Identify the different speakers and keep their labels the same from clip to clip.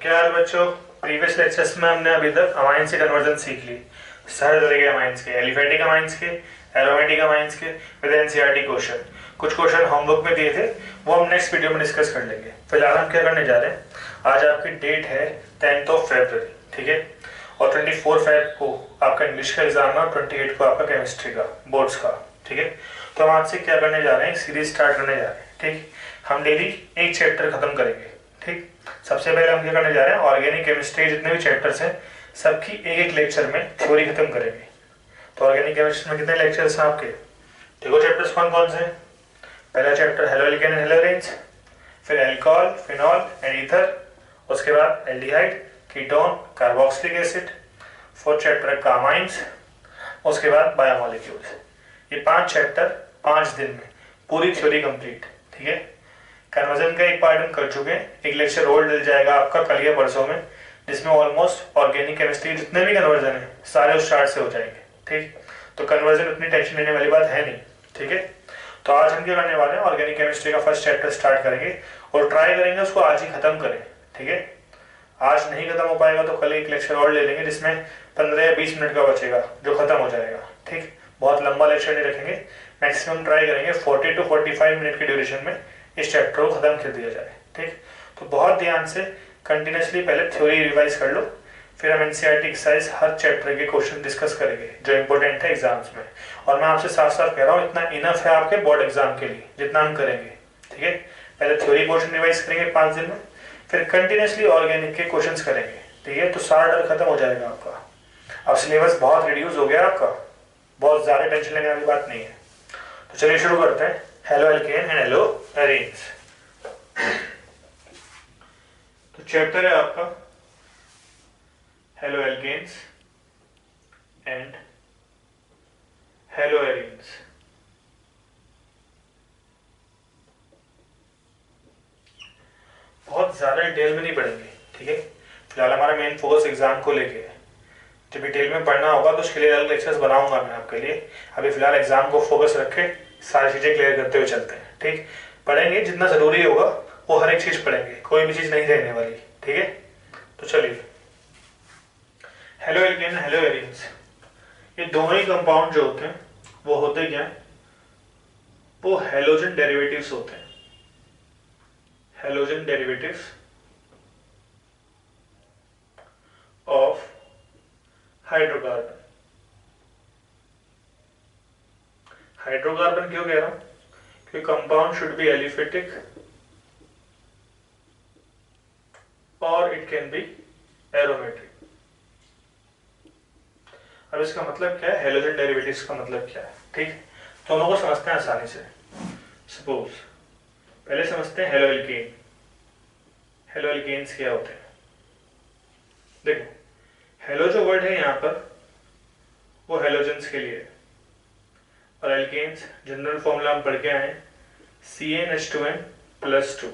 Speaker 1: क्या हाल बच्चों। Previous lectures में हमने अभी तक अमाइंस से कन्वर्जन सीख ली, सारे तरह के अमाइंस के, एलिफेटिक अमाइंस के, एरोमेटिक अमाइंस के, विद एनसीईआरटी क्वेश्चन। कुछ क्वेश्चन होमवर्क में दिए थे, वो हम नेक्स्ट वीडियो में डिस्कस कर लेंगे। फिलहाल हम क्या करने जा रहे हैं, आज आपकी डेट है 10 फरवरी, ठीक है, और 24 को आपका इंग्लिश का एग्जाम है और 28 को आपका केमिस्ट्री का बोर्ड्स का, ठीक है। तो हम आज से क्या करने जा रहे हैं, एक सीरीज स्टार्ट करने जा रहे हैं, ठीक। हम डेली एक चैप्टर खत्म करेंगे, ठीक। सबसे पहले हम क्या करने जा रहे हैं, ऑर्गेनिक केमिस्ट्री जितने भी चैप्टर्स हैं सबकी एक एक लेक्चर में थ्योरी खत्म करेंगे। तो ऑर्गेनिक केमिस्ट्री में कितने लेक्चर्स हैं आपके, देखो चैप्टर्स कौन कौन से हैं। पहला chapter haloalkane and haloarenes, फिर एल्कोहल, फिनॉल एंड ईथर, उसके बाद aldehyde, ketone, carboxylic acid, fourth chapter कामाइंस, उसके बाद बायोमोलिक्यूल्स। ये 5 चैप्टर 5 दिन में पूरी थ्योरी कंप्लीट, ठीक है। कन्वर्जन का एक पार्ट हम कर चुके हैं, एक लेक्चर और डल जाएगा आपका कल या परसों में, जिसमें ऑलमोस्ट ऑर्गेनिक केमिस्ट्री जितने भी कन्वर्जन है सारे उस स्टार्ट से हो जाएंगे, ठीक। तो कन्वर्जन उतनी टेंशन लेने वाली बात है नहीं, ठीक है। तो आज हम क्या करने वाले हैं, ऑर्गेनिक केमिस्ट्री का फर्स्ट चैप्टर स्टार्ट करेंगे और ट्राई करेंगे उसको आज ही खत्म करें, ठीक है। आज नहीं खत्म हो पाएगा तो कल एक लेक्चर और ले लेंगे, जिसमें 15 या 20 मिनट का बचेगा जो खत्म हो जाएगा, ठीक। बहुत लंबा लेक्चर नहीं रखेंगे, मैक्सिमम ट्राई करेंगे 40 to 45 मिनट के ड्यूरेशन में इस चैप्टर को खत्म कर दिया जाए, ठीक। तो बहुत ध्यान से कंटिन्यूसली पहले थ्योरी रिवाइज कर लो, फिर हम एनसीईआरटी एक्सरसाइज हर चैप्टर के क्वेश्चन डिस्कस करेंगे जो इंपॉर्टेंट है एग्जाम्स में। और मैं आपसे साफ साफ कह रहा हूँ, इतना इनफ है आपके बोर्ड एग्जाम के लिए जितना हम करेंगे, ठीक है। पहले थ्योरी पोर्शन रिवाइज करेंगे 5 दिन में, फिर कंटिन्यूसली ऑर्गेनिक के क्वेश्चन करेंगे, ठीक है। तो सारा डर खत्म हो जाएगा आपका। अब सिलेबस बहुत रिड्यूस हो गया आपका, बहुत ज्यादा टेंशन लेने वाली बात नहीं है। तो चलिए शुरू करते हैं, haloalkane and haloarenes. तो चैप्टर है आपका haloalkanes and haloarenes. बहुत ज्यादा डिटेल में नहीं पढ़ेंगे, ठीक है। फिलहाल हमारा मेन फोकस एग्जाम को लेके है। जब डिटेल में पढ़ना होगा तो उसके लिए अलग लेक्चर्स बनाऊंगा मैं आपके लिए। अभी फिलहाल एग्जाम को फोकस रखे सारी चीजें क्लियर करते हुए चलते हैं, ठीक। पढ़ेंगे जितना जरूरी होगा वो हर एक चीज पढ़ेंगे, कोई भी चीज नहीं रहने वाली, ठीक है। तो चलिए, हेलो एल्केन हेलो एरेन्स, ये दोनों ही कंपाउंड जो होते हैं वो होते क्या है, वो हेलोजन डेरिवेटिव्स होते हैं। Halogen derivatives of hydrocarbon. Hydrocarbon क्यों कह रहा हूं, क्योंकि कंपाउंड शुड बी एलिफेटिक और इट कैन बी एरोमेटिक। अब इसका मतलब क्या है, हेलोजन डेरिवेटिव्स का मतलब क्या है, ठीक। दोनों को समझते हैं आसानी से। सपोज पहले समझते हैं हेलो एल्केन। हेलो एल्केन्स क्या होते हैं, देखो हेलो जो वर्ड है यहाँ पर वो हेलोजेंस के लिए है, और एल्केन्स जनरल फॉर्मूला हम पढ़ के आए हैं CnH2n+2,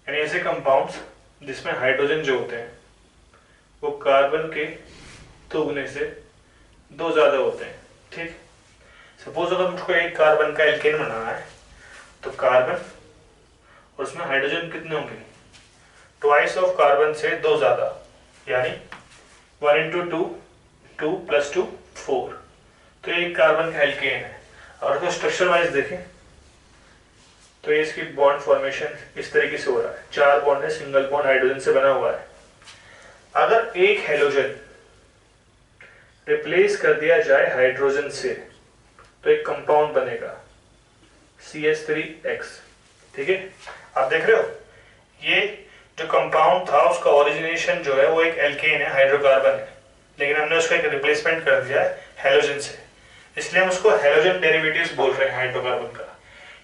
Speaker 1: यानी ऐसे कंपाउंड्स जिसमें हाइड्रोजन जो होते हैं वो कार्बन के दोगुने से 2 ज्यादा होते हैं, ठीक। सपोज अगर मुझको एक कार्बन का एल्केन बनाना है तो कार्बन और उसमें हाइड्रोजन कितने होंगे, ट्वाइस ऑफ कार्बन से 2 ज्यादा, यानी 1 × 2 2 + 2 4। तो एक कार्बन का एल्केन है। और तो स्ट्रक्चर वाइज देखें तो ये इसकी बॉन्ड फॉर्मेशन इस तरीके से हो रहा है, 4 बॉन्ड है, सिंगल बॉन्ड हाइड्रोजन से बना हुआ है। अगर एक हेलोजन रिप्लेस कर दिया जाए हाइड्रोजन से तो एक कंपाउंड बनेगा CH3X, ठीक है। आप देख रहे हो ये जो कंपाउंड था उसका ओरिजिनेशन जो है वो एक एल्केन है, हाइड्रोकार्बन है, लेकिन हमने उसका एक रिप्लेसमेंट कर दिया है हेलोजन से, इसलिए हम उसको हेलोजन डेरिवेटिव्स बोल रहे हैं हाइड्रोकार्बन का।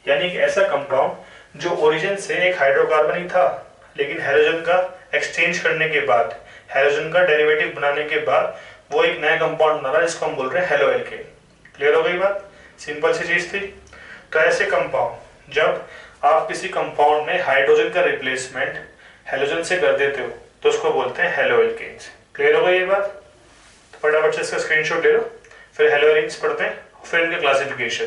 Speaker 1: यानी एक ऐसा कंपाउंड जो ओरिजिन से एक हाइड्रोकार्बन ही था, लेकिन हेलोजन का एक्सचेंज करने के बाद, हेलोजन का डेरिवेटिव बनाने के बाद वो एक नया कंपाउंड बना रहा है, जिसको हम बोल रहे हैं हेलो एल्केन। क्लियर हो गई बात, सिंपल सी चीज थी। तो ऐसे कंपाउंड, जब आप किसी कंपाउंड में हाइड्रोजन का रिप्लेसमेंट हेलोजन से कर देते हो तो उसको बोलते हैं हेलो एल्केन्स। क्लियर हो गई ये बात, तो फटाफट से इसका स्क्रीनशॉट ले लो, फिर हेलो एरेन्स पढ़ते हैं, फिर इनका क्लासिफिकेशन।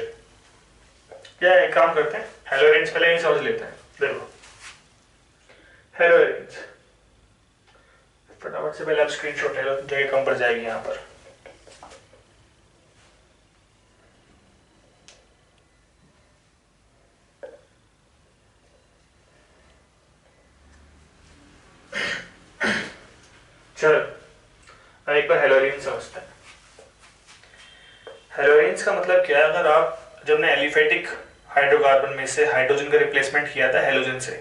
Speaker 1: या एक काम करते हैं, हेलो एरेन्स पहले ही समझ लेते हैं। देखो हेलो एरेन्स, फटाफट से पहले आप स्क्रीनशॉट ले लो, जगह कम पड़ जाएगी यहाँ पर। चलो अब एक बार हेलोरिन समझते हैं। हेलोरिन्स का मतलब क्या है? अगर आप जब ने एलिफेटिक हाइड्रोकार्बन में से हाइड्रोजन का रिप्लेसमेंट किया था हेलोजन से,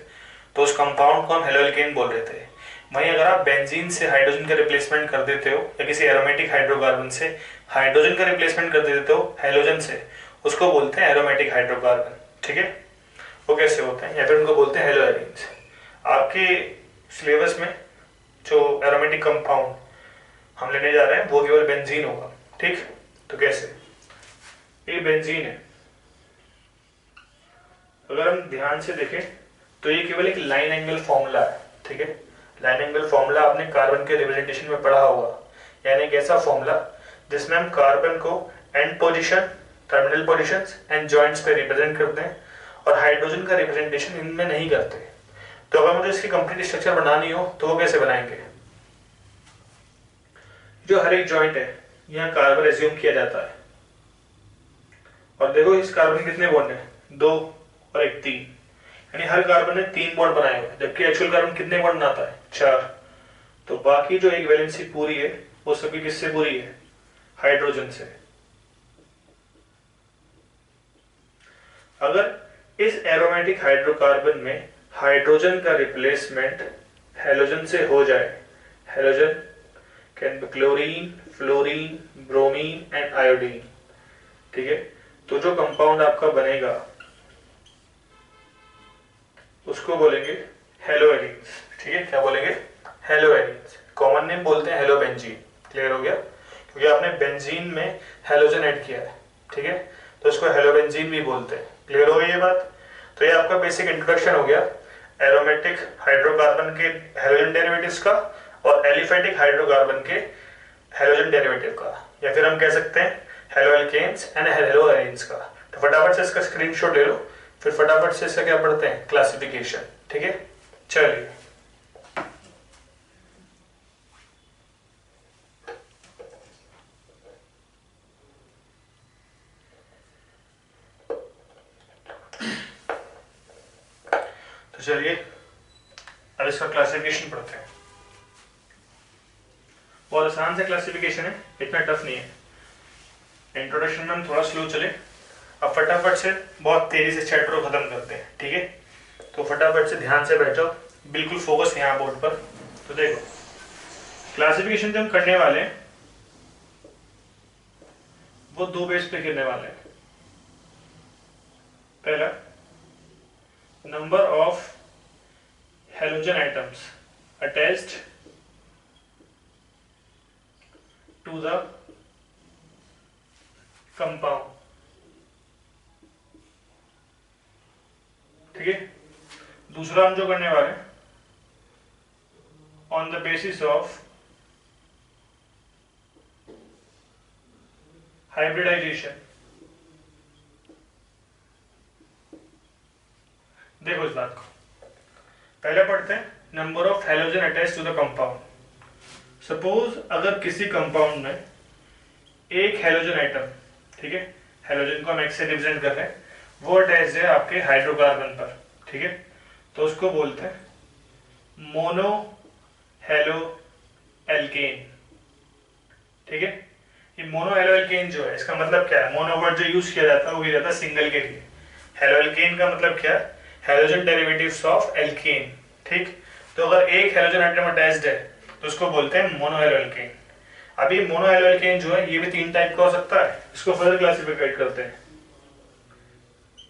Speaker 1: तो उस कंपाउंड को हम हेलोएल्केन बोल रहे थे। वहीं अगर आप बेंजीन से हाइड्रोजन का रिप्लेसमेंट कर देते हो या किसी एरोमेटिक हाइड्रोकार्बन से हाइड्रोजन का रिप्लेसमेंट कर देते हो हेलोजन से, उसको बोलते हैं एरोमेटिक हाइड्रोकार्बन। ठीक है, वो कैसे होते हैं, या फिर उनको बोलते हैं हेलोएरिन्स। आपके सिलेबस में जो एरोमेटिक कंपाउंड हम लेने जा रहे हैं वो केवल बेंजीन होगा। ठीक, तो कैसे? ये बेंजीन है। अगर हम ध्यान से देखें तो ये केवल एक लाइन एंगल फॉर्मूला है। ठीक है, लाइन एंगल फॉर्मूला आपने कार्बन के रिप्रेजेंटेशन में पढ़ा होगा, यानी एक ऐसा फॉर्मूला जिसमें हम कार्बन को and position, terminal positions and joints पे रिप्रेजेंट करते हैं और हाइड्रोजन का रिप्रेजेंटेशन इनमें नहीं करते। तो अगर मुझे इसकी कंप्लीट स्ट्रक्चर बनानी हो तो वो कैसे बनाएंगे? जो हर एक जॉइंट है यहाँ कार्बन एज्यूम किया जाता है, और देखो इस कार्बन कितने बॉन्ड है? 2 और 1 3, यानी हर कार्बन ने 3 बॉन्ड बनाए हुए, जबकि एक्चुअल कार्बन कितने बॉन्ड बनाता है? 4। तो बाकी जो एक वैलेंसी पूरी है वो सभी किससे पूरी है? हाइड्रोजन से। अगर इस एरोमेटिक हाइड्रोकार्बन में हाइड्रोजन का रिप्लेसमेंट हेलोजन से हो जाए, halogen can be chlorine, fluorine, bromine and iodine. ठीक है, तो जो कंपाउंड आपका बनेगा उसको बोलेंगे हेलोएरिन्स। ठीक है, क्या बोलेंगे? हेलोएरिन्स। कॉमन नेम बोलते हैं हेलोबेंजीन। क्लियर हो गया? क्योंकि आपने बेंजीन में हेलोजन ऐड किया है। ठीक है, तो इसको हेलोबेंजीन भी बोलते हैं। क्लियर हो गई ये बात? तो ये आपका बेसिक इंट्रोडक्शन हो गया एरोमेटिक हाइड्रोकार्बन के हेलोजन डेरिवेटिव्स का और एलिफेटिक हाइड्रोकार्बन के हेलोजन डेरिवेटिव का, या फिर हम कह सकते हैं हेलोएल्केन्स एंड हेलोएरिन्स का। तो फटाफट से इसका स्क्रीनशॉट ले लो, फिर फटाफट से इसका क्या पढ़ते हैं? क्लासिफिकेशन। ठीक है, चलिए तो चलिए अब इसका क्लासिफिकेशन पढ़ते हैं। बहुत आसान से क्लासिफिकेशन है, इतना टफ नहीं है। इंट्रोडक्शन में हम थोड़ा स्लो चले, अब फटाफट से बहुत तेजी से चैप्टर को खत्म करते हैं। ठीक है, तो फटाफट से ध्यान से बैठो, बिल्कुल फोकस यहाँ बोर्ड पर। तो देखो क्लासिफिकेशन जो हम करने वाले हैं वो 2 बेस पे करने वाले हैं। पहला, number of halogen items attached to the compound. ठीक है, दूसरा हम जो करने वाले हैं on the basis of hybridisation. देखो इस बात को पहले पढ़ते हैं। Number of halogen attached to the compound. Suppose अगर किसी कंपाउंड में एक हेलोजन आइटम, ठीक है, हेलोजन को हम एक्स से रिप्रेजेंट कर रहे हैं, वो अटैच है आपके हाइड्रोकार्बन पर। ठीक है, तो उसको बोलते हैं मोनो हेलो एल्केन। ठीक है, ये मोनो हेलो एल्केन जो है इसका मतलब क्या है? मोनो वर्ड जो यूज किया जाता है वो किया जाता है सिंगल के लिए। हेलो एल्केन का मतलब क्या है? Halogen derivatives of alkene. ठीक, तो अगर एक हेलोजन आइटम अटैच्ड है तो उसको बोलते हैं मोनो हेलो एल्केन। अभी मोनो हेलो एल्केन जो है ये भी 3 टाइप का हो सकता है। इसको फर्दर क्लासिफाइड करते हैं,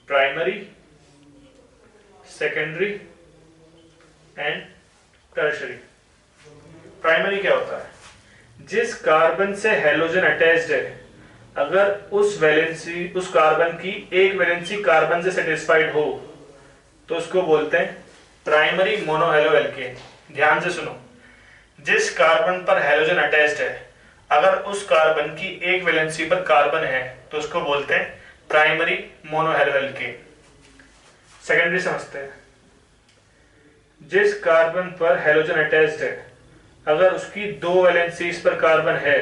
Speaker 1: primary, secondary and tertiary. Primary क्या होता है? जिस कार्बन से हेलोजन अटैच्ड है, अगर उस कार्बन की एक वैलेंसी कार्बन से सेटिस्फाइड हो तो उसको बोलते हैं प्राइमरी मोनो हेलो एल्केन। ध्यान से सुनो, जिस कार्बन पर हेलोजन अटैच्ड है, अगर उस कार्बन की एक वैलेंसी पर कार्बन है तो उसको बोलते हैं primary mono halo alkane. Secondary समझते हैं, जिस कार्बन पर हेलोजन अटैच्ड है, अगर उसकी 2 वैलेंसीज पर कार्बन है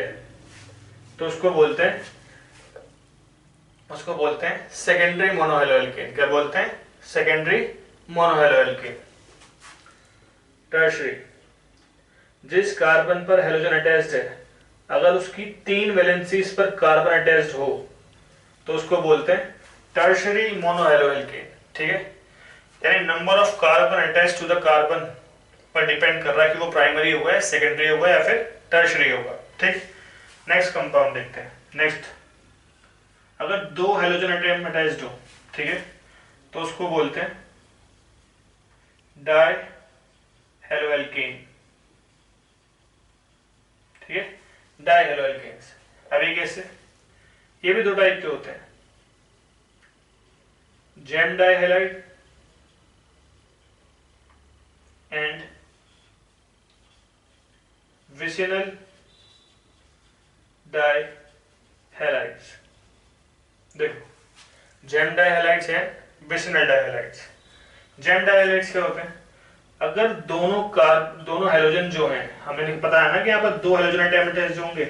Speaker 1: तो उसको बोलते हैं सेकेंडरी मोनोहैलो एल्केन। क्या बोलते हैं? Secondary monohaloalkane. टर्शरी, जिस कार्बन पर हेलोजन अटैच्ड है अगर उसकी 3 वैलेंसीज पर कार्बन अटैच्ड हो तो उसको बोलते हैं टर्शरी मोनोहैलो एल्केन। ठीक है, यानी number of carbon attached to the carbon पर डिपेंड कर रहा है कि वो प्राइमरी होगा, सेकेंडरी होगा या फिर टर्शरी होगा। ठीक, नेक्स्ट कंपाउंड देखते हैं। नेक्स्ट, अगर 2 हेलोजन एटम अटैच्ड हो, ठीक है, तो उसको बोलते हैं डाई हेलो एल्केन। ठीक है, डाई हेलो एल्केन्स। अभी कैसे? ये भी 2 टाइप के होते हैं, gem dihalide and vicinal dihalides. देखो, जेम डाई हैलाइड्स है, vicinal dihalides. Gem dihalides क्या होते हैं? अगर दोनों हेलोजन जो हैं, हमें पता है ना कि यहाँ पर 2 हेलोजन एटम अटैच्ड होंगे,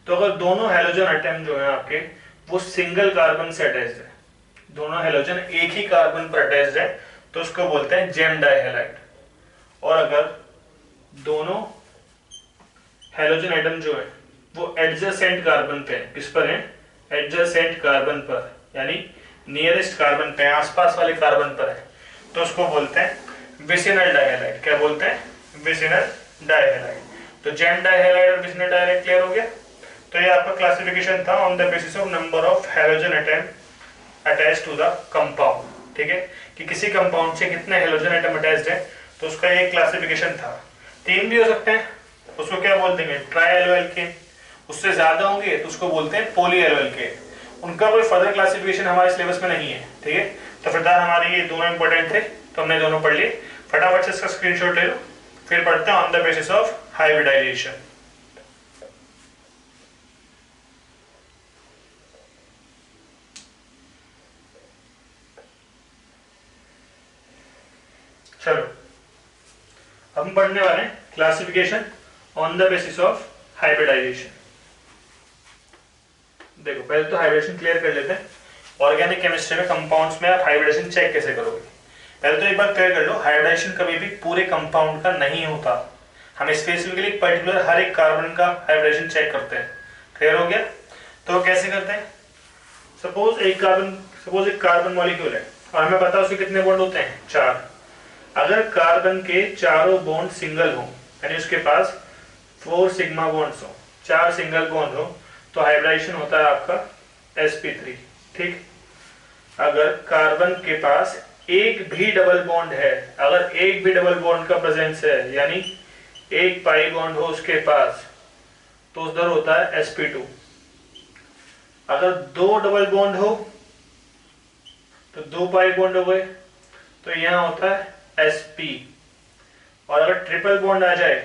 Speaker 1: तो अगर दोनों हेलोजन एटम जो है आपके वो सिंगल कार्बन से अटैच्ड है, दोनों हेलोजन एक ही कार्बन पर अटैच्ड है, तो उसको बोलते हैं जेम डाई हैलाइड। और अगर दोनों हेलोजन एटम जो है वो एडजेसेंट कार्बन पे है, किस पर है? एडजेसेंट कार्बन पर, यानी नियरेस्ट कार्बन पे, आसपास वाले कार्बन पर है, तो उसको बोलते हैं विसिनल डाइहैलाइड। क्या बोलते हैं? विसिनल डाइहैलाइड। तो जेम डाइहैलाइड और विसिनल डाइहैलाइड क्लियर हो गया। तो ये आपका क्लासिफिकेशन था on the basis of number of halogen atom attached to the compound. ठीक है, कि किसी कंपाउंड से कितने हेलोजन एटम अटैच्ड है, तो उसका ये क्लासिफिकेशन था। 3 भी हो सकते हैं, उसको क्या बोल देंगे? Trihaloalkane. उससे ज्यादा होंगे तो उसको बोलते हैं पॉली एलो एल्केन। उनका कोई फर्दर क्लासिफिकेशन हमारे सिलेबस में नहीं है। ठीक है, तो फिलहाल हमारे ये दोनों इंपॉर्टेंट थे, तो हमने दोनों पढ़ लिए। फटाफट से इसका स्क्रीनशॉट ले लो, फिर पढ़ते हैं on the basis of hybridisation. चलो, अब हम पढ़ने वाले हैं classification on the basis of hybridisation. देखो, पहले तो हाइब्रिडेशन क्लियर कर लेते हैं। ऑर्गेनिक केमिस्ट्री में कंपाउंड्स में आप हाइब्रिडेशन चेक कैसे करोगे? पहले तो एक बार क्लियर कर लो, हाइब्रिडेशन कभी भी पूरे कंपाउंड का नहीं होता। हम स्पेसिफिकली पर्टिकुलर हर एक कार्बन का हाइब्रिडेशन चेक करते हैं। क्लियर हो गया? तो कैसे करते हैं? सपोज एक कार्बन मॉलिक्यूल है और हमें पता है उसके कितने बॉन्ड होते हैं? 4। अगर कार्बन के चारों बॉन्ड सिंगल हो, यानी उसके पास 4 सिग्मा बॉन्ड्स हो, 4 सिंगल बॉन्ड हो, तो हाइब्रिडाइजेशन होता है आपका sp3। ठीक, अगर कार्बन के पास एक भी डबल बॉन्ड है, अगर एक भी डबल बॉन्ड का प्रेजेंस है, यानी एक पाई बॉन्ड हो उसके पास, तो उधर होता है sp2। अगर 2 डबल बॉन्ड हो तो 2 पाई बॉन्ड हो गए, तो यहां होता है sp। और अगर ट्रिपल बॉन्ड आ जाए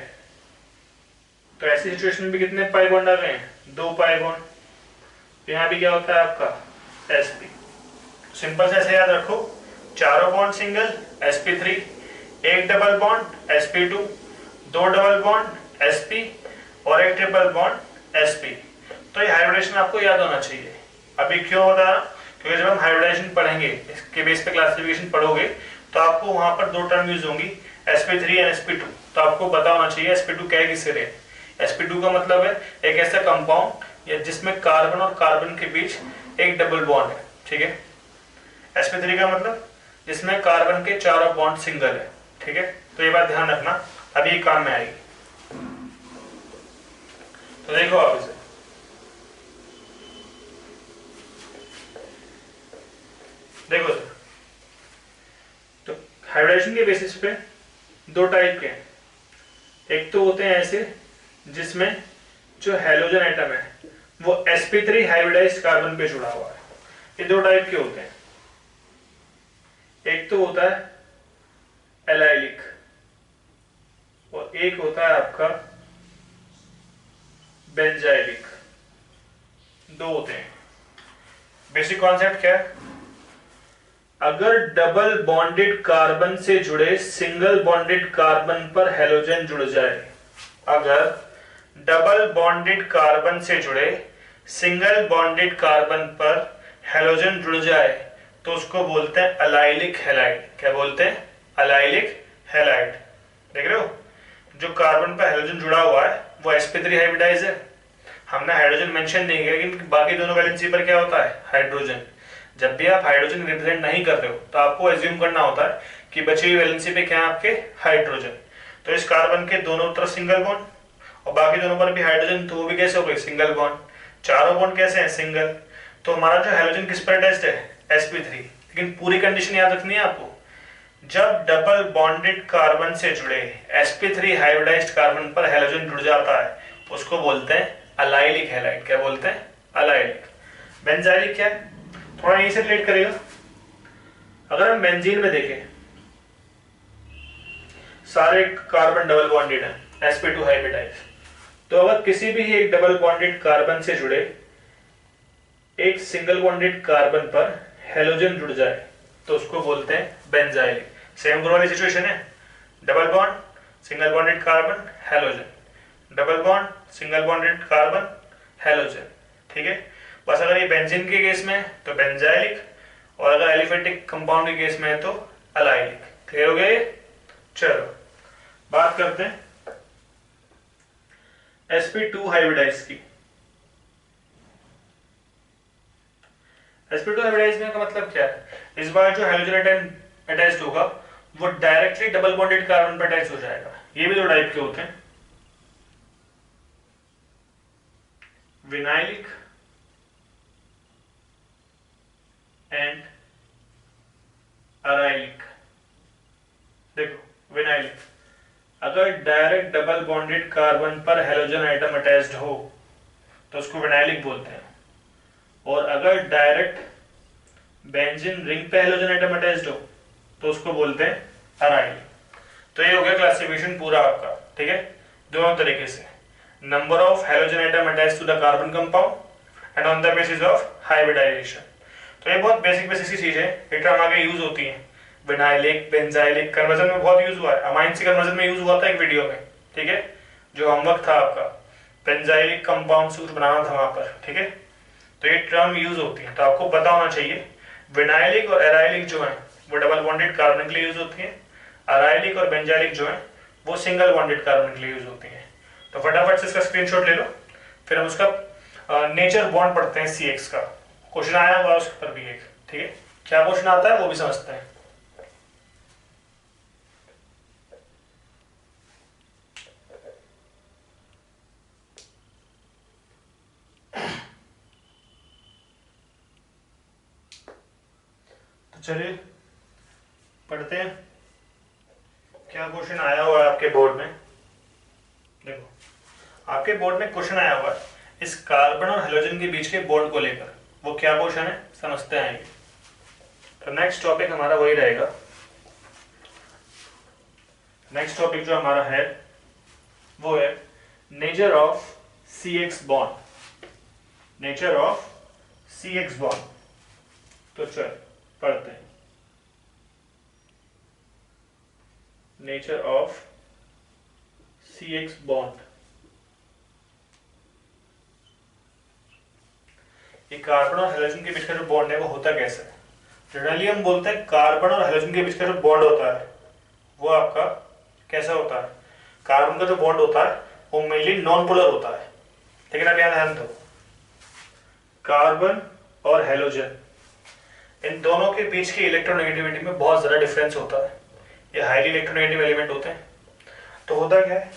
Speaker 1: तो ऐसी सिचुएशन में भी कितने पाई बॉन्ड आ गए हैं? 2 पाई बॉन्ड। तो यहां भी क्या होता है आपका sp। सिंपल से ऐसे याद रखो, चारों बॉन्ड सिंगल sp3, एक double bond sp2, 2 double bond sp और एक ट्रिपल बॉन्ड sp। तो ये हाइब्रिडेशन आपको याद होना चाहिए। अभी क्यों होता है? क्योंकि जब हम हाइब्रिडेशन पढ़ेंगे, इसके बेस पे क्लासिफिकेशन पढ़ोगे, तो आपको वहां पर 2 टर्म यूज होंगी, sp3 और sp2। तो आपको पता होना चाहिए sp2 क्या है, किससे रहे। sp2 का मतलब है एक ऐसा कंपाउंड या जिसमें कार्बन और कार्बन के बीच एक डबल बॉन्ड है। ठीक है, sp3 का मतलब जिसमें कार्बन के चारों बॉन्ड सिंगल है। ठीक है, तो ये बात ध्यान रखना, अभी ये काम में आएगी। तो देखो आप इसे, देखो तो हाइब्रिडेशन के बेसिस पे 2 टाइप के हैं। एक तो होते हैं ऐसे जिसमें जो हेलोजन एटम है वो sp3 हाइब्रिडाइज्ड कार्बन पे जुड़ा हुआ है। ये 2 टाइप के होते हैं। एक तो होता है एलाइलिक और एक होता है आपका बेंजाइलिक। 2 होते हैं। बेसिक कॉन्सेप्ट क्या है? अगर डबल बॉन्डेड कार्बन से जुड़े सिंगल बॉन्डेड कार्बन पर हेलोजन जुड़ जाए, अगर डबल बॉन्डेड कार्बन से जुड़े सिंगल बॉन्डेड कार्बन पर हेलोजन जुड़ जाए तो उसको बोलते हैं अलाइलिक हैलाइड। क्या बोलते हैं? Allylic halide. देख रहे हो, जो कार्बन पर हेलोजन जुड़ा हुआ है वो sp3 हाइब्रिडाइज है। हमने हाइड्रोजन मेंशन नहीं किया, लेकिन बाकी दोनों वैलेंसी पर क्या होता है? हाइड्रोजन। जब भी आप हाइड्रोजन रिप्रेजेंट नहीं कर रहे हो तो आपको एज्यूम करना होता है कि बची हुई वैलेंसी पे क्या है आपके? हाइड्रोजन। तो इस कार्बन के दोनों तरफ सिंगल बॉन्ड और बाकी दोनों पर भी हाइड्रोजन, तो वो भी कैसे हो गए? Single bond. चारों बॉन्ड कैसे हैं? सिंगल। तो हमारा जो हेलोजन किस पर अटैच्ड है? sp3। लेकिन पूरी कंडीशन याद रखनी है आपको, जब डबल बॉन्डेड कार्बन से जुड़े sp3 हाइब्रिडाइज्ड कार्बन पर हेलोजन जुड़ जाता है उसको बोलते हैं अलाइलिक हैलाइड। क्या बोलते हैं? अलाइलिक। बेंजाइलिक क्या है? थोड़ा यहीं से रिलेट करेगा। अगर हम बेंजीन में देखें, सारे कार्बन डबल बॉन्डेड है sp2 हाइब्रिडाइज। तो अगर किसी भी एक डबल बॉन्डेड कार्बन से जुड़े एक सिंगल बॉन्डेड कार्बन पर हेलोजन जुड़ जाए तो उसको बोलते हैं बेंजाइलिक। सेम दोनों वाली सिचुएशन है, double bond single bonded carbon halogen, double bond single bonded carbon halogen. ठीक है, बस अगर ये बेंजीन के केस में है तो बेंजाइलिक, और अगर एलिफेटिक कंपाउंड के केस में है तो अलाइलिक। क्लियर हो गया ये? चलो बात करते हैं sp2 हाइब्रिडाइज की। sp2 हाइब्रिडाइज का मतलब क्या है? इस बार जो हेलोजन एटम अटैच्ड होगा वो डायरेक्टली डबल बॉन्डेड कार्बन पर अटैच हो जाएगा। ये भी दो टाइप के होते हैं, विनाइलिक एंड अराइलिक। देखो, विनाइलिक अगर डायरेक्ट डबल बॉन्डेड कार्बन पर हेलोजन एटम अटैच्ड हो तो उसको विनाइलिक बोलते हैं, और अगर डायरेक्ट बेंजीन रिंग पे हेलोजन एटम अटैच्ड हो तो उसको बोलते हैं अराइलिक। तो ये हो गया क्लासिफिकेशन पूरा आपका। ठीक है, दोनों तरीके से, number of halogen atom attached to the carbon compound and on the basis of hybridisation. तो ये बहुत बेसिक सी चीज है, लेटर आगे यूज होती है। विनाइलिक, बेंजाइलिक कन्वर्जन में बहुत यूज हुआ है, अमाइन से कन्वर्जन में यूज हुआ था एक वीडियो में। ठीक है, जो होमवर्क था आपका, बेंजाइलिक कंपाउंड से कुछ बनाना था वहां पर। ठीक है, तो ये टर्म यूज होती है, तो आपको पता होना चाहिए। विनाइलिक और एराइलिक जो है वो डबल बॉन्डेड कार्बन के लिए यूज होती है, अराइलिक और बेंजाइलिक जो है वो सिंगल बॉन्डेड कार्बन के लिए यूज होती है। तो फटाफट से इसका स्क्रीनशॉट ले लो, फिर हम उसका नेचर बॉन्ड पढ़ते हैं CX का। क्वेश्चन आया हुआ उस पर भी एक। ठीक है, क्या क्वेश्चन आता है वो भी समझते हैं। तो चलिए पढ़ते हैं क्या क्वेश्चन आया हुआ है आपके बोर्ड में। देखो, आपके बोर्ड में क्वेश्चन आया हुआ है इस कार्बन और हेलोजन के बीच के बॉन्ड को लेकर। वो क्या क्वेश्चन है समझते हैं। तो नेक्स्ट टॉपिक हमारा वही रहेगा। नेक्स्ट टॉपिक जो हमारा है वो है nature of CX bond. Nature of CX bond. तो चल पढ़ते हैं। Nature of CX bond. ये कार्बन और हेलोजन के बीच का जो बॉन्ड है वो होता कैसे है? जनरली हम बोलते हैं कार्बन और हेलोजन के बीच का जो बॉन्ड होता है वो आपका कैसा होता है? कार्बन का जो बॉन्ड होता है वो मेनली नॉन पोलर होता है। लेकिन अब यहाँ ध्यान दो, कार्बन और हेलोजन इन दोनों के बीच की इलेक्ट्रोनेगेटिविटी में बहुत ज्यादा डिफरेंस होता है। ये हाईली इलेक्ट्रोनेगेटिव एलिमेंट होते हैं। तो होता क्या है,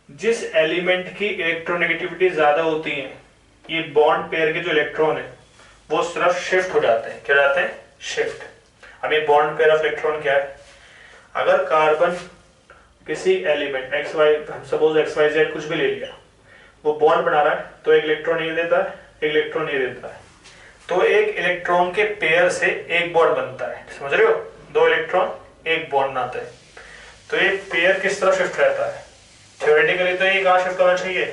Speaker 1: जिस एलिमेंट की इलेक्ट्रोनेगेटिविटी ज्यादा होती है ये बॉन्ड पेयर के जो इलेक्ट्रॉन है वो सिर्फ शिफ्ट हो जाते हैं। क्या जाते हैं? शिफ्ट। अब ये बॉन्ड पेयर ऑफ इलेक्ट्रॉन क्या है? अगर कार्बन किसी एलिमेंट सपोज XYZ कुछ भी ले लिया, वो बॉन्ड बना रहा है तो एक इलेक्ट्रॉन ये देता है, एक इलेक्ट्रॉन ये देता है, तो एक इलेक्ट्रॉन के पेयर से एक बॉन्ड बनता है। समझ रहे हो? दो इलेक्ट्रॉन एक बॉन्ड बनाते हैं। तो ये पेयर किस तरह शिफ्ट रहता है? थ्योरेटिकली तो ये कहाँ शिफ्ट होना चाहिए?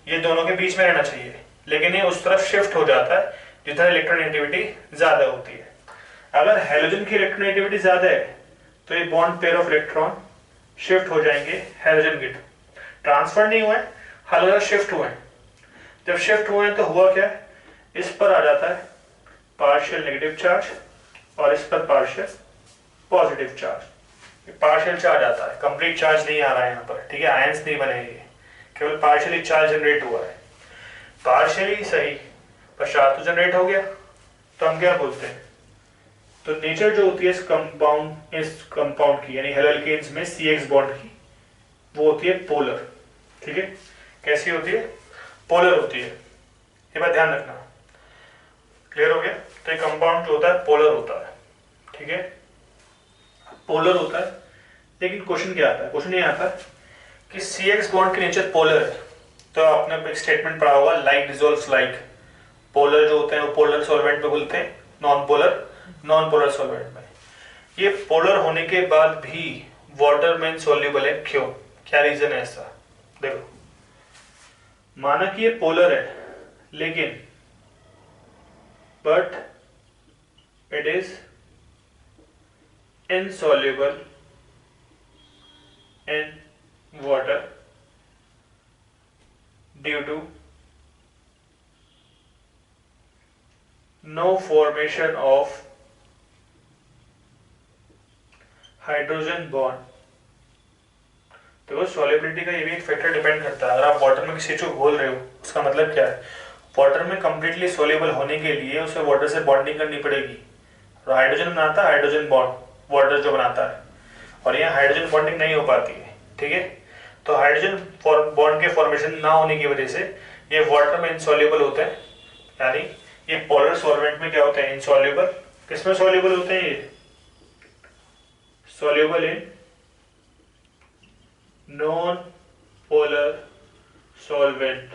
Speaker 1: ये दोनों के बीच में रहना चाहिए, लेकिन ये उस तरफ शिफ्ट हो जाता है जिधर इलेक्ट्रोनेगेटिविटी ज्यादा होती है। अगर हेलोजन की इलेक्ट्रोनेगेटिविटी ज्यादा है तो ये bond pair of electron shift हो जाएंगे हेलोजन की। ट्रांसफर नहीं हुआ है, हल्का शिफ्ट हुए हैं। जब शिफ्ट हुए हैं तो हुआ क्या है, इस पर आ जाता है पार्शियल नेगेटिव चार्ज और इस पर partial positive charge. Partial charge आता है, कंप्लीट चार्ज नहीं आ रहा है यहाँ पर, ठीक है, आयंस नहीं बनेंगे, केवल पार्शियली चार्ज जनरेट हुआ है। पार्शियली सही पर चार्ज तो जनरेट हो गया, तो हम क्या बोलते हैं, तो नेचर जो होती है इस कंपाउंड की, यानी हेलोअल्केन्स में CX बॉन्ड की, वो होती है पोलर। ठीक है, कैसी होती है, पोलर होती है, ये बात ध्यान रखना। क्लियर हो गया? तो ये कंपाउंड जो होता है पोलर होता है, ठीक है, पोलर होता है। लेकिन क्वेश्चन क्या आता है, क्वेश्चन ये आता है कि CX बॉन्ड की नेचर पोलर है, तो आपने एक स्टेटमेंट पढ़ा होगा, लाइक डिसॉल्व्स लाइक। पोलर जो होते हैं वो पोलर सॉल्वेंट में घुलते हैं, नॉन पोलर सॉल्वेंट में। ये पोलर होने के बाद भी वाटर में इनसॉल्युबल है, क्यों, क्या रीजन है ऐसा? देखो, माना कि ये पोलर है, लेकिन but it is insoluble in water due to no formation of hydrogen bond। देखो, सॉल्युबिलिटी का ये भी एक फैक्टर डिपेंड करता है। अगर आप वाटर में किसी चीज को घोल रहे हो, उसका मतलब क्या है, वाटर में कंप्लीटली सोल्यूबल होने के लिए उसे वाटर से बॉन्डिंग करनी पड़ेगी। और हाइड्रोजन बनाता है हाइड्रोजन बॉन्ड, वाटर जो बनाता है, और यहाँ हाइड्रोजन बॉन्डिंग नहीं हो पाती है। ठीक है, तो हाइड्रोजन बॉन्ड के फॉर्मेशन ना होने की वजह से ये वाटर में इनसॉल्युबल होते हैं, यानी ये पोलर सॉल्वेंट में क्या होते हैं, इनसॉल्युबल। किसमें सॉल्युबल होते हैं ये, soluble in non polar solvent.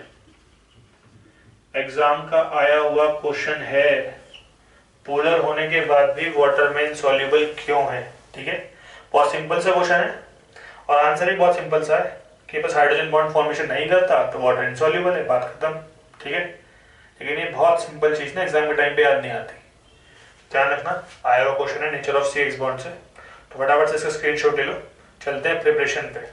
Speaker 1: Exam का आया हुआ क्वेश्चन है, पोलर होने के बाद भी वाटर में इनसॉल्युबल क्यों है। ठीक है, बहुत सिंपल सा क्वेश्चन है और आंसर भी बहुत सिंपल सा है कि बस हाइड्रोजन बॉन्ड फॉर्मेशन नहीं करता तो वाटर इनसॉल्युबल है, बात खत्म। ठीक है, लेकिन ये बहुत सिंपल चीज ना, एग्जाम के टाइम पे याद नहीं आती, ध्यान रखना। आया हुआ क्वेश्चन है नेचर ऑफ CX बॉन्ड से, तो फटाफट से इसका स्क्रीनशॉट ले लो। चलते हैं प्रिपरेशन पे।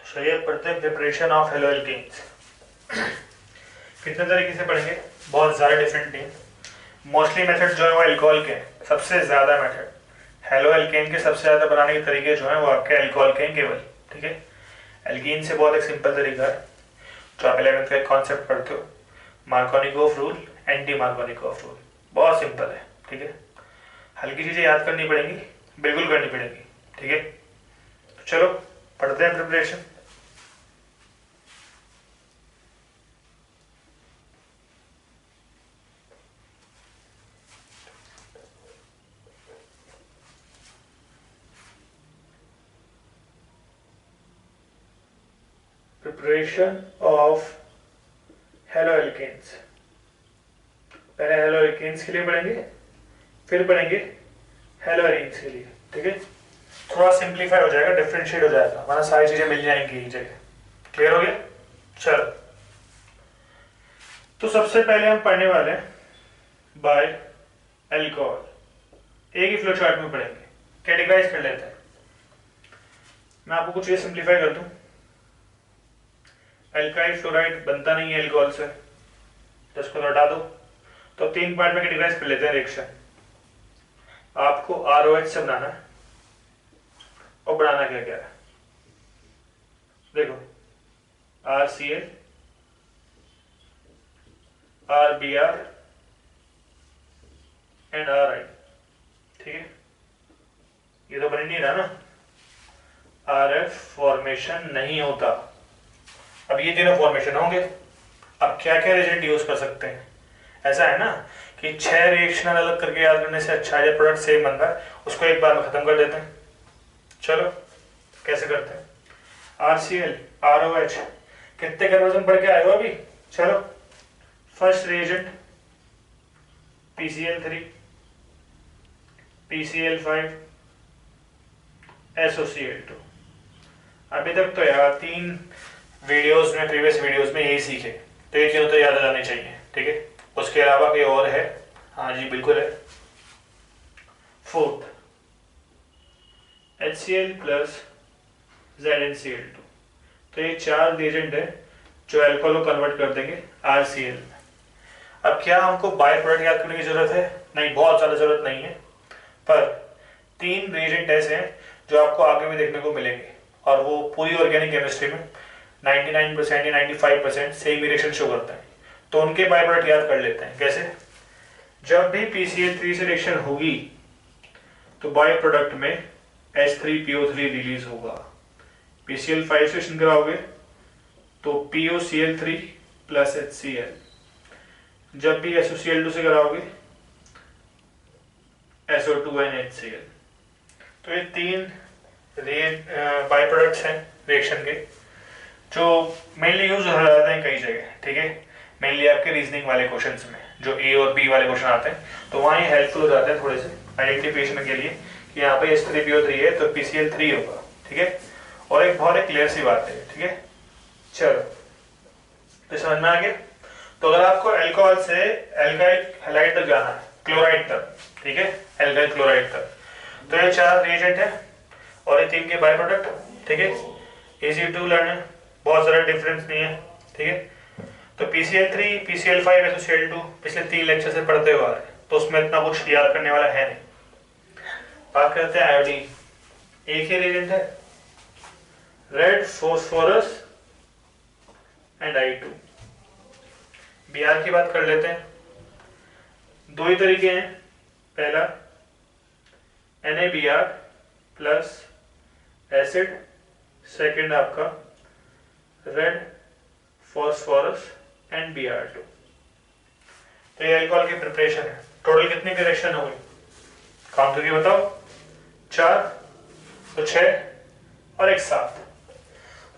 Speaker 1: चलिए पढ़ते हैं प्रिपरेशन ऑफ हेलोअल्केन्स। कितने तरीके से पढ़ेंगे, बहुत ज़्यादा डिफरेंट नहीं। मोस्टली मेथड जो है वो अल्कोहल के, सबसे ज़्यादा मेथड हेलोअल्केन के सबसे ज़्यादा बनाने के तरीके जो है वो आपके अल्कोहल के केवल। ठीक है, एल्कीन से बहुत एक सिंपल तरीका है जो आप 11th का एक कॉन्सेप्ट पढ़ते हो, Markovnikov rule, anti Markovnikov rule, बहुत सिंपल है। ठीक है, हल्की चीज़ें याद करनी पड़ेंगी, बिल्कुल करनी पड़ेगी। ठीक है, तो चलो पढ़ते हैं प्रिपरेशन। Preparation of हेलोअल्केन्स। पहले हेलोअल्केन्स के लिए पढ़ेंगे, फिर पढ़ेंगे हेलोअरीन्स के लिए। ठीक है, थोड़ा सिंप्लीफाई हो जाएगा, डिफरेंशिएट हो जाएगा, वरना सारी चीजें मिल जाएंगी एक जगह। क्लियर हो गया? चलो, तो सबसे पहले हम पढ़ने वाले हैं बाय अल्कोहल। एक ही फ्लो चार्ट में पढ़ेंगे, कैटेगराइज कर लेते हैं। मैं आपको कुछ ये सिंप्लीफाई कर दूं। एल्काइल फ्लोराइड बनता नहीं है अल्कोहल से, तो इसको हटा दो। तो 3 पार्ट में कैटेगराइज कर लेते हैं रिएक्शन। आपको ROH से बनाना है, और बनाना क्या क्या है, देखो, RCl, RBr एंड RI। ठीक है, ये तो बन नहीं रहा ना, RF फॉर्मेशन नहीं होता। अब ये तीनों फॉर्मेशन होंगे। अब क्या क्या रिएजेंट यूज कर सकते हैं, ऐसा है ना कि 6 रिएक्शन अलग करके याद करने से अच्छा है, प्रोडक्ट सेम बन रहा है उसको एक बार में खत्म कर देते हैं। चलो कैसे करते हैं, RCl ROH कितने कन्वर्जन पढ़ के आए हो अभी। चलो, first reagent PCl3, PCl5 SOCl2। अभी तक तो यार 3 वीडियोस में, प्रीवियस वीडियोस में यही सीखे, तो ये चीज़ तो याद आ जानी चाहिए, ठीक है। उसके अलावा कोई और है? हाँ जी बिल्कुल है। Fourth HCl plus ZnCl2। तो ये 4 रिएजेंट है जो अल्कोहल को कन्वर्ट कर देंगे RCl में। अब क्या हमको बाय प्रोडक्ट याद करने की जरूरत है? नहीं, बहुत ज़्यादा जरूरत नहीं है, पर 3 रिएजेंट ऐसे हैं जो आपको आगे भी देखने को मिलेंगे, और वो पूरी ऑर्गेनिक केमिस्ट्री में 99% या 95% सेम रिएक्शन शो करते हैं। तो उनके बाय प्रोडक्ट याद कर लेते हैं। कैसे? जब भी PCl3 से रिएक्शन होगी तो बाय प्रोडक्ट में H3PO3 रिलीज होगा। PCl5 से रिएक्शन कराओगे तो POCl3 प्लस HCl। जब भी SOCl2 से कराओगे SO2NHCl। तो ये 3 बाय प्रोडक्ट्स हैं रिएक्शन के जो मेनली यूज हो जाते हैं कई जगह, ठीक है। मेनली आपके रीजनिंग वाले क्वेश्चंस में जो A और B वाले क्वेश्चन आते हैं, तो वहाँ ये हेल्पफुल हो जाते हैं थोड़े से आइडेंटिफिकेशन के लिए कि यहाँ पे H3PO3 है तो PCl3 होगा, ठीक है। और एक बहुत क्लियर सी बात है, ठीक है। चलो तो समझ में आ गया। तो अगर आपको अल्कोहल से एल्काइल हैलाइड तक जाना है, क्लोराइड तक, ठीक है, एल्काइल क्लोराइड तक, तो ये 4 रिएजेंट है और ये 3 के बाय प्रोडक्ट, ठीक है। इजी टू लर्न, बहुत ज़्यादा डिफरेंस नहीं है, ठीक है। तो PCl3 PCl5 SOCl2 पिछले 3 लेक्चर से पढ़ते हुए आ रहे हैं, तो उसमें इतना कुछ याद करने वाला है नहीं। बात करते हैं आयोडीन। एक ही रिएजेंट है, red phosphorus and I2। Br की बात कर लेते हैं। 2 ही तरीके हैं। पहला NaBr प्लस एसिड, सेकेंड आपका रेड फॉस्फोरस एंड Br2। तो ये अल्कोहल की प्रिपरेशन है। टोटल कितनी की रिएक्शन होगी? काउंट करके बताओ। 4 तो 6 और एक 7।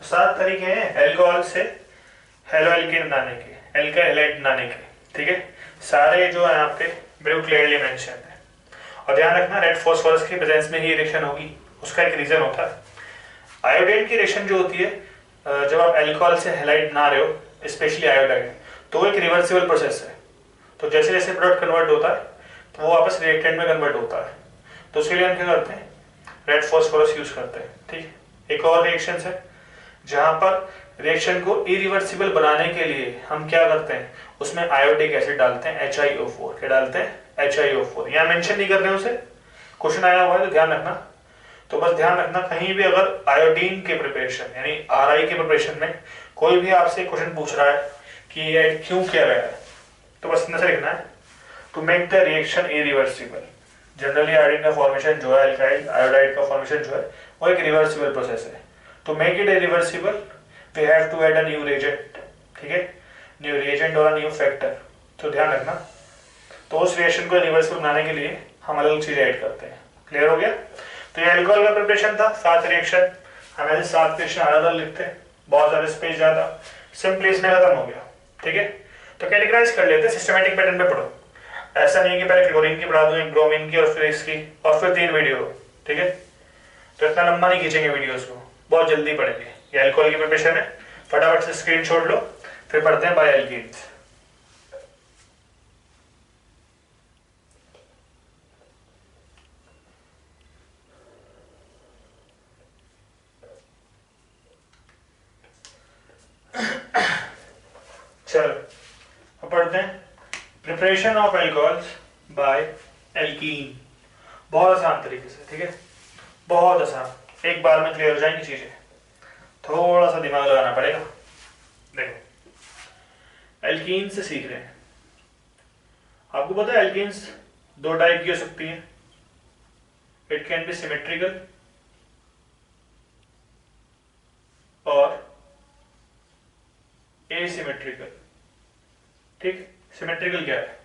Speaker 1: तो 7 तरीके हैं अल्कोहल से हेलो एल्केन बनाने के, एल्काइल हैलाइड बनाने के, ठीक है। सारे जो है यहाँ पे बिल्कुल क्लियरली मेंशन है। और ध्यान रखना रेड फॉस्फोरस की प्रेजेंस में ही रिएक्शन होगी, उसका एक रीजन होता है। आयोडाइड की रिएक्शन जो होती है, जब आप अल्कोहल से हैलाइड बना रहे हो, स्पेशली आयोडाइड, तो एक रिवर्सिबल प्रोसेस है। तो जैसे जैसे प्रोडक्ट कन्वर्ट होता है तो वो वापस रिएक्टेंट में कन्वर्ट होता है। तो उसके लिए हम क्या करते हैं? रेड फॉस्फोरस यूज करते हैं, ठीक। एक और रिएक्शन है जहां पर रिएक्शन को इरिवर्सिबल बनाने के लिए हम क्या करते हैं, उसमें आयोडिक एसिड डालते हैं, HiO4। क्या डालते हैं? HiO4। यहाँ मेंशन नहीं कर रहे हैं उसे, क्वेश्चन आया हुआ है तो ध्यान रखना। तो बस ध्यान रखना, कहीं भी अगर आयोडीन के प्रिपरेशन यानी RI के प्रिपरेशन में कोई भी आपसे क्वेश्चन पूछ रहा है कि ये क्यों किया गया है, तो बस इतना से लिखना है, to make the reaction irreversible. Generally iodine का फॉर्मेशन जो है, अल्काइल आयोडाइड का फॉर्मेशन जो है, वो एक रिवर्सिबल प्रोसेस है। To make it irreversible we have to add a new reagent, ठीक है, न्यू रिएजेंट और न्यू फैक्टर। तो ध्यान रखना, तो उस रिएक्शन को रिवर्सिबल बनाने के लिए हम अलग चीज ऐड करते हैं। क्लियर हो गया? तो ये अल्कोहल का प्रिपरेशन था, 7 रिएक्शन। हम ऐसे 7 रिएक्शन अलग अलग लिखते हैं, बहुत ज्यादा स्पेस ज्यादा, सिंपली इसमें खत्म हो गया, ठीक है। तो कैटेगराइज कर लेते हैं, सिस्टमेटिक पैटर्न पे पढ़ो। ऐसा नहीं है कि पहले क्लोरीन की पढ़ा दूं, ब्रोमीन की, और फिर इसकी, और फिर 3 वीडियो, ठीक है। तो इतना लंबा नहीं खींचेंगे वीडियोस को, बहुत जल्दी पढ़ेंगे। ये अल्कोहल की प्रिपरेशन है, फटाफट से स्क्रीनशॉट लो, फिर पढ़ते हैं बाय एल्कीन्स। चलो अब पढ़ते हैं preparation of alcohols by alkene. बहुत आसान तरीके से, ठीक है, बहुत आसान, एक बार में क्लियर हो जाएंगी चीजें, थोड़ा सा दिमाग लगाना पड़ेगा। देखो एल्कीन से सीख रहे हैं। आपको पता है एल्कीन्स 2 टाइप की हो सकती है। इट कैन बी सिमेट्रिकल और एसिमेट्रिकल, ठीक। सिमेट्रिकल क्या है?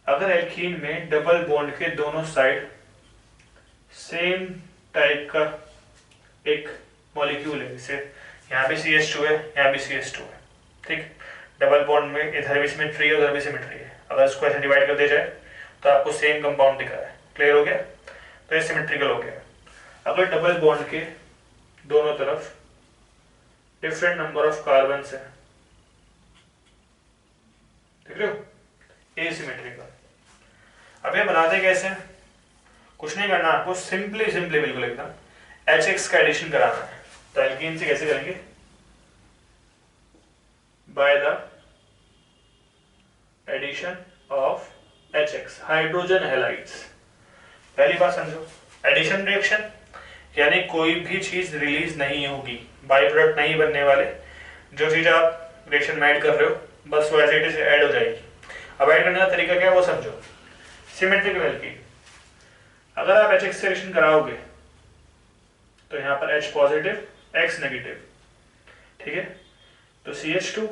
Speaker 1: अगर एल्कीन में डबल बॉन्ड के दोनों साइड सेम टाइप का एक मॉलिक्यूल है, जैसे यहाँ भी CH2 है, यहाँ भी CH2 है, ठीक। डबल बॉन्ड में इधर भी सिमेट्री है, उधर भी सिमेट्री है। अगर इसको ऐसे डिवाइड कर दिया जाए तो आपको सेम कंपाउंड दिख रहा है, क्लियर हो गया? तो ये सिमेट्रिकल हो गया। अगर डबल बॉन्ड के दोनों तरफ डिफरेंट नंबर ऑफ कार्बन है, देख रहे हो, एसिमेट्रिकल। अब ये बनाते कैसे हैं? कुछ नहीं करना आपको, सिंपली सिंपली बिल्कुल एकदम HX का एडिशन कराना है। तो एल्कीन से कैसे करेंगे? By the addition of HX, hydrogen halides. पहली बात समझो, एडिशन रिएक्शन यानी कोई भी चीज रिलीज नहीं होगी, बाई प्रोडक्ट नहीं बनने वाले। जो चीज आप रिएक्शन में ऐड कर रहे हो बस वो एज इट ऐड हो जाएगी। अब ऐड करने का तरीका क्या है वो समझो। सिमेट्रिकल एल्कीन, अगर आप HX से रिएक्शन कराओगे तो यहाँ पर H पॉजिटिव X नेगेटिव, ठीक है। तो CH2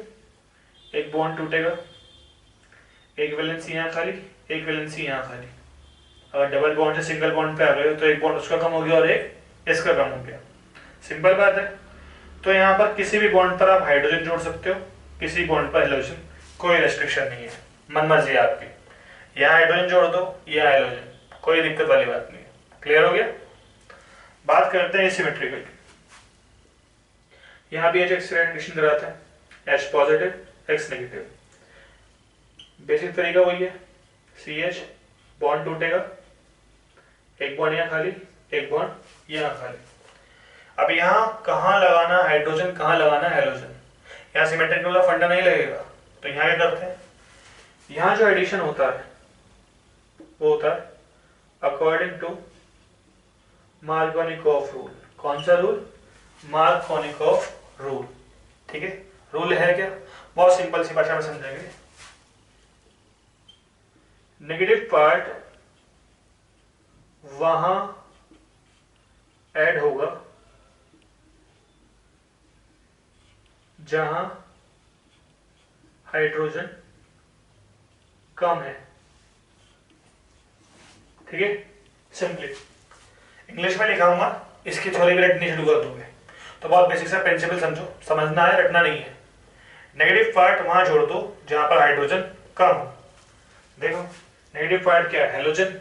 Speaker 1: एक बॉन्ड टूटेगा, एक वैलेंसी यहाँ खाली, एक वैलेंसी यहाँ खाली। अगर डबल बॉन्ड से सिंगल बॉन्ड पे आ गए तो एक बॉन्ड उसका कम हो गया और एक इसका कम हो गया, सिंपल बात है। तो यहाँ पर किसी भी बॉन्ड पर आप हाइड्रोजन जोड़ सकते हो, किसी बॉन्ड पर हेलोजन, कोई रेस्ट्रिक्शन नहीं है, मन मर्जी है आपकी। यहाँ हाइड्रोजन जोड़ दो, यहाँ हेलोजन, कोई दिक्कत वाली बात नहीं है। क्लियर हो गया? बात करते हैं सिमेट्रिकल की। यहाँ भी HX से एडिशन कराते हैं, H positive X negative. Basic तरीका वही है, CH बॉन्ड टूटेगा, एक बॉन्ड यहाँ खाली, एक बॉन्ड यहाँ खाली। अब यहाँ कहाँ लगाना हाइड्रोजन, कहाँ लगाना हेलोजन, यहाँ सिमेट्रिकल का फंडा नहीं लगेगा। तो यहाँ क्या करते हैं, यहाँ जो एडिशन होता है वो होता है अकॉर्डिंग टू मार्कोनिकॉफ रूल। कौन सा रूल? मार्कोनिकॉफ रूल, ठीक है। रूल है क्या? बहुत सिंपल सी भाषा में समझेंगे। नेगेटिव पार्ट वहां ऐड होगा जहां हाइड्रोजन कम है, ठीक है। सिंपली इंग्लिश में लिखाऊंगा, इसकी थोड़ी भी रटनी शुरू कर दोगे तो बहुत बेसिक सा प्रिंसिपल समझो, समझना है, रटना नहीं है। नेगेटिव पार्ट वहां जोड़ दो जहां पर हाइड्रोजन कम हो। देखो नेगेटिव पार्ट क्या है? हेलोजन,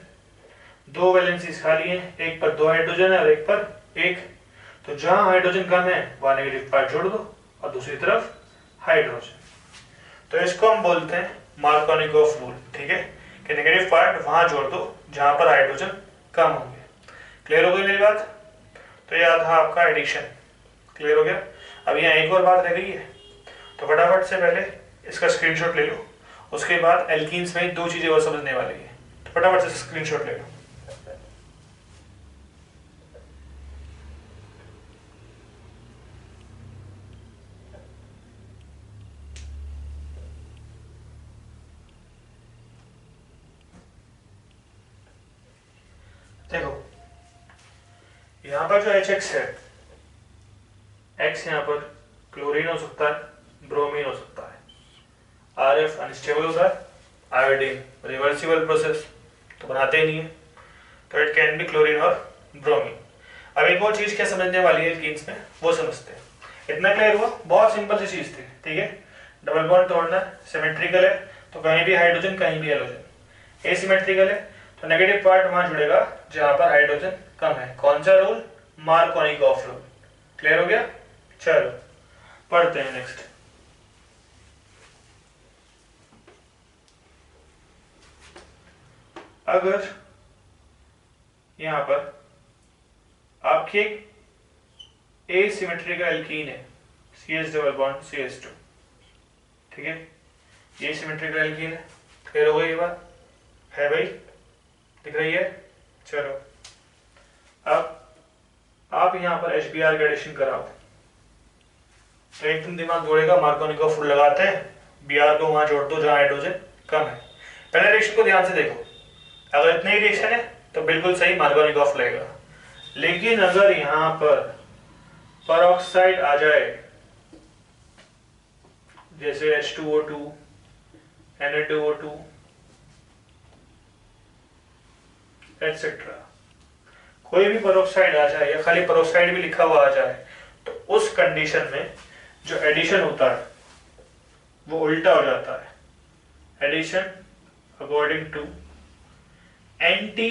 Speaker 1: दो वैलेंसीज खाली हैं, एक पर दो हाइड्रोजन है और एक पर एक। तो जहां हाइड्रोजन कम है वहां नेगेटिव पार्ट जोड़ दो और दूसरी तरफ हाइड्रोजन। तो इसको हम बोलते हैं मार्कोनिकॉफ रूल, ठीक है, कि नेगेटिव पार्ट वहां जोड़ दो जहां पर हाइड्रोजन कम होंगे। क्लियर हो गई मेरी बात? तो यह था आपका एडिशन। क्लियर हो गया? अब यहाँ एक और बात रह गई है, तो फटाफट से पहले इसका स्क्रीनशॉट ले लो, उसके बाद एल्कीन्स में दो चीजें और समझने वाली है, तो फटाफट से स्क्रीनशॉट ले लो। देखो यहाँ पर जो HX है, X यहाँ पर क्लोरीन हो सकता है, ब्रोमीन हो सकता है, RF अनस्टेबल होता है, आयोडीन रिवर्सिबल प्रोसेस तो बनाते ही नहीं है, तो इट कैन बी क्लोरीन और ब्रोमीन। अब एक और चीज क्या समझने वाली है एल्कीन्स में वो समझते हैं। इतना क्लियर हुआ? बहुत सिंपल सी चीज थी, ठीक है। डबल बॉन्ड तोड़ना, सिमेट्रिकल है तो कहीं भी हाइड्रोजन कहीं भी हेलोजन। एसिमेट्रिकल है तो नेगेटिव पार्ट वहां जुड़ेगा जहां पर हाइड्रोजन कम है। कौन सा रूल? Markovnikov rule. क्लियर हो गया? चलो पढ़ते हैं नेक्स्ट। अगर यहां पर आपकी एक एसिमेट्रिकल एल्कीन है, CH डबल बॉन्ड CH2, ठीक है, ये सिमेट्रिकल एल्कीन है। क्लियर हो गई ये बात? है भाई, दिख रही है? चलो अब आप यहाँ पर HBr का एडिशन कराओ तो एकदम दिमाग दौड़ेगा, मार्कोनिकॉफ रूल लगाते हैं, Br को वहां जोड़ दो जहां हाइड्रोजन कम है। पहले रिएक्शन को ध्यान से देखो, अगर इतने ही रिएक्शन है तो बिल्कुल सही मार्कोनिकॉफ लगेगा। लेकिन अगर यहाँ पर पेरोक्साइड आ जाए, जैसे H2O2, Na2O2 एटसेट्रा, कोई भी पेरोक्साइड आ जाए या खाली पेरोक्साइड भी लिखा हुआ आ जाए, तो उस कंडीशन में जो एडिशन होता है वो उल्टा हो जाता है। Addition according to anti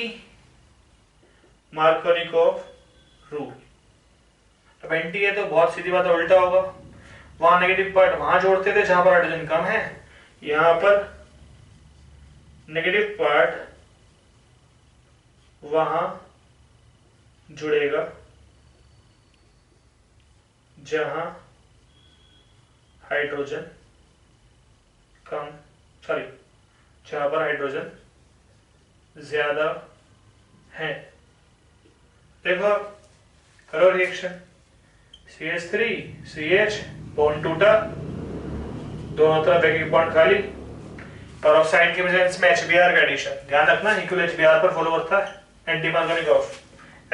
Speaker 1: Markovnikov rule. अब एंटी है तो बहुत सीधी बात है, उल्टा होगा। वहां नेगेटिव पार्ट वहां जोड़ते थे जहां पर हाइड्रोजन कम है, यहां पर नेगेटिव पार्ट वहां जुड़ेगा जहां हाइड्रोजन कम, सॉरी, जहां पर हाइड्रोजन ज्यादा है। देखो करो रिएक्शन, CH3 CH बॉन्ड टूटा, दोनों तरफ एक एक बॉन्ड खाली। पेरोक्साइड के प्रेजेंस में HBr का एडिशन, ध्यान रखना इक्वल HBr पर फॉलो करता है anti Markovnikov.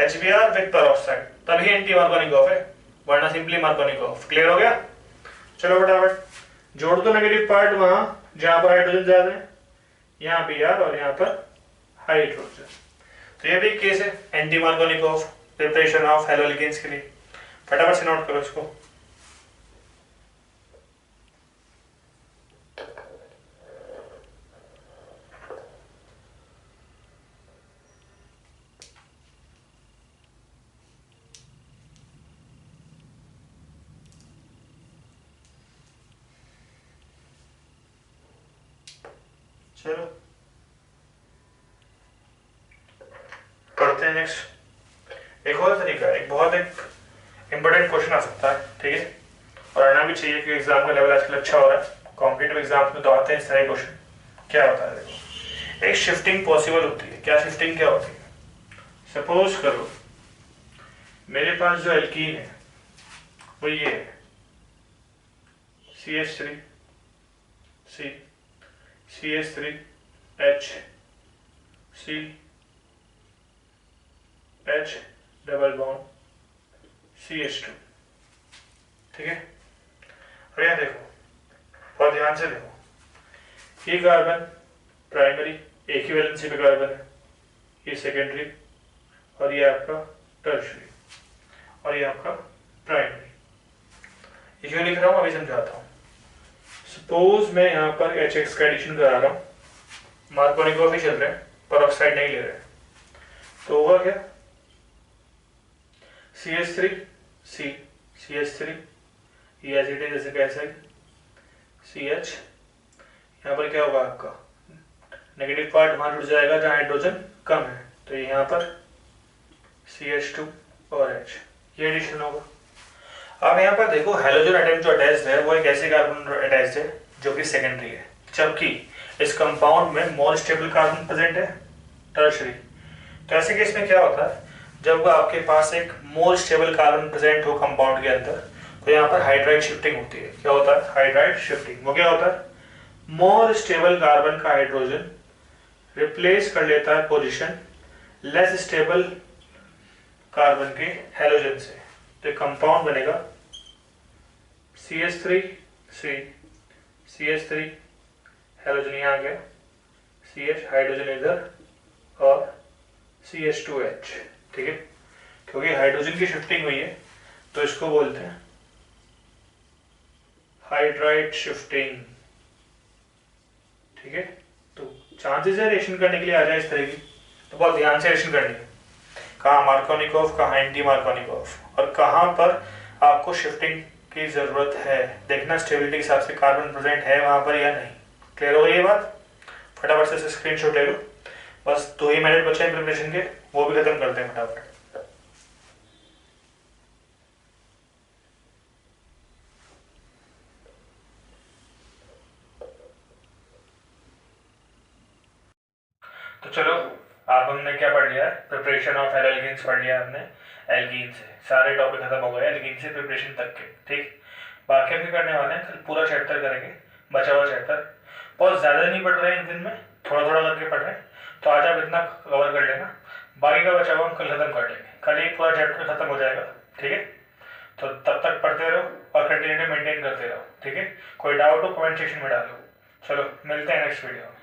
Speaker 1: HBr with peroxide तभी एंटी मार्कोनिकोव है, वरना सिंपली मार्कोनिकोव। क्लियर हो गया? चलो फटाफट जोड़ दो नेगेटिव पार्ट वहां जहां पर हाइड्रोजन ज्यादा है, यहाँ Br और यहाँ पर हाइड्रोजन। तो ये भी केस है anti Markovnikov preparation of halogens के लिए। फटाफट से नोट करो इसको। चलो करते हैं नेक्स्ट। एक और तरीका है, एक बहुत एक इंपॉर्टेंट क्वेश्चन आ सकता है, ठीक है, और आना भी चाहिए क्योंकि एग्जाम का लेवल आजकल अच्छा हो रहा है। कॉम्पिटिटिव एग्जाम्स में तो आते हैं इस तरह के क्वेश्चन। क्या होता है देखो, एक शिफ्टिंग पॉसिबल होती है। क्या शिफ्टिंग क्या होती है? सपोज करो मेरे पास जो एल्कीन है वो ये है CH3 C CH3 H C H double bond CH2, ठीक है। और यहाँ देखो, बहुत ध्यान से देखो, ये कार्बन प्राइमरी एक ही वैलेंसी पे कार्बन है, ये सेकेंडरी, और ये आपका टर्शियरी, और ये आपका प्राइमरी। ये क्यों लिख रहा हूँ अभी समझाता हूँ। सपोज मैं यहाँ पर HX का एडिशन करा रहा हूँ, मार्कोनिकोव ही चल रहे हैं, पेरोक्साइड नहीं ले रहे, तो होगा क्या? CH3 C CH3 ये एज इट इज जैसे कैसे CH, यहाँ पर क्या होगा आपका नेगेटिव पार्ट वहां जुड़ जाएगा जहां हाइड्रोजन कम है, तो यहाँ पर CH2 और H, ये एडिशन होगा। अब यहाँ पर देखो हैलोजन एटम जो अटैच्ड है वो एक ऐसे कार्बन अटैच्ड है जो कि सेकेंडरी है, जबकि इस कंपाउंड में मोर स्टेबल कार्बन प्रेजेंट है, टर्शियरी। तो ऐसे केस में क्या होता है, जब आपके पास एक मोर स्टेबल कार्बन प्रेजेंट हो कंपाउंड के अंदर, तो यहाँ पर हाइड्राइड शिफ्टिंग होती है। क्या होता है? Hydride shifting. वो क्या होता है? मोर स्टेबल कार्बन का हाइड्रोजन रिप्लेस कर लेता है पोजीशन लेस स्टेबल कार्बन के हैलोजन से, तो कंपाउंड बनेगा CH3 C CH3 हैलोजन यहाँ आ गया, CH हाइड्रोजन इधर और CH2H, ठीक है। क्योंकि हाइड्रोजन की शिफ्टिंग हुई है तो इसको बोलते हैं हाइड्राइड शिफ्टिंग, ठीक है। तो चांसेस है रिएक्शन करने के लिए आ जाए इस तरह की, तो बहुत ध्यान से रिएक्शन करनी है। कहाँ मार्कोनिकोव, कहाँ एंटी मार्कोनिकोव, और कहाँ पर आपको शिफ्टिंग की जरूरत है, देखना स्टेबिलिटी के हिसाब से कार्बन प्रेजेंट है वहां पर या नहीं। क्लियर हो गई ये बात? फटाफट से स्क्रीनशॉट ले लो, बस 2 ही मिनट बचे हैं प्रिपरेशन के, वो भी खत्म करते हैं फटाफट। तो चलो आप हमने क्या पढ़ लिया? प्रिपरेशन ऑफ एल्कीन्स पढ़ लिया हमने। एल्कीन से सारे टॉपिक खत्म हो गए, एल्कीन से प्रिपरेशन तक के, ठीक। बाकी हम करने वाले हैं, कल पूरा चैप्टर करेंगे, बचा हुआ चैप्टर। बहुत ज़्यादा नहीं पढ़ रहे हैं इन दिन में, थोड़ा थोड़ा करके पढ़ रहे हैं, तो आज आप इतना कवर कर लेना, बाकी का बचा हुआ हम कल खत्म कर लेंगे। कल एक पूरा चैप्टर खत्म हो जाएगा, ठीक है। तो तब तक पढ़ते रहो और कंटिन्यूटी मेंटेन करते रहो, ठीक है। कोई डाउट हो कमेंट सेक्शन में डालो। चलो मिलते हैं नेक्स्ट वीडियो में।